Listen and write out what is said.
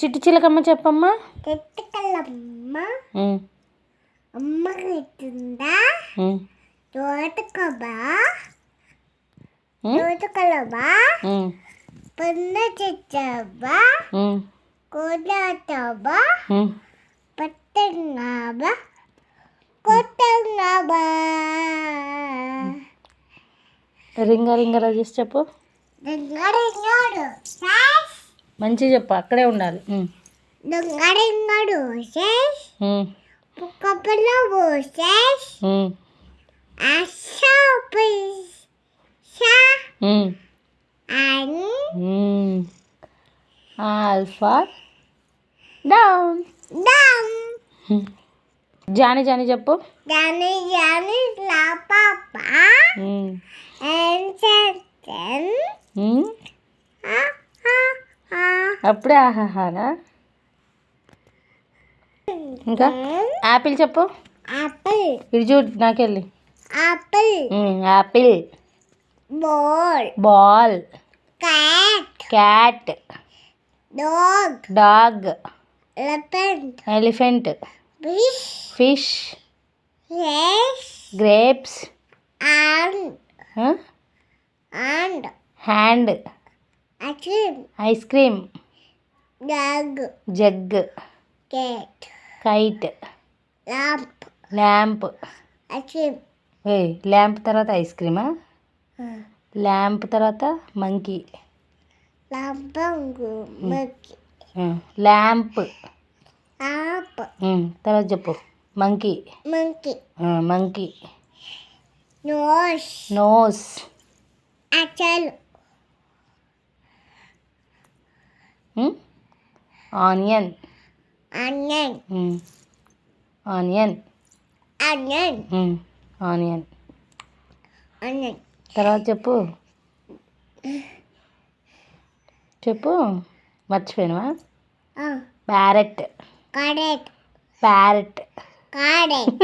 చిట్టి చిలకమ్మ చెప్పమ్మా. చిట్టుకల్లమ్మ అమ్మకి ఇచ్చిందా తోటకమ్మా తోటకల్లమ్మా పొన్న చెచ్చమ్మా కోటమ్మా పట్టంగామా కొట్టంగామా. రింగ రింగ చేసి చెప్పు. రింగడు మంచిగా చెప్పు, అక్కడే ఉండాలి. రింగడు కప్పలో పోసేస్ ఆల్ఫా డౌన్. జాని జాని చెప్పు. జాని జాని పాప అప్పుడే ఆహాహానా. ఇంకా యాపిల్ చెప్పు. ఆపిల్ ఇటు చూడు నాకెళ్ళి. Apple apple. Ball ball. Cat cat. Dog dog. Elephant elephant. Fish fish. Fish grapes. and hand. Ice cream. jug jug. cat kite. lamp lamp. achieve lamp తర్వాత ఐస్ క్రీమా. ల్యాంప్ తర్వాత monkey. lampangu monkey lamp. lamp తర్వాత చెప్పు. Monkey. monkey monkey. nose nose. apple onion. onion onion. onion onion. onion తర్వాత చెప్పు. చెప్పు, మర్చిపోయినవా. Parrot. carrot parrot. carrot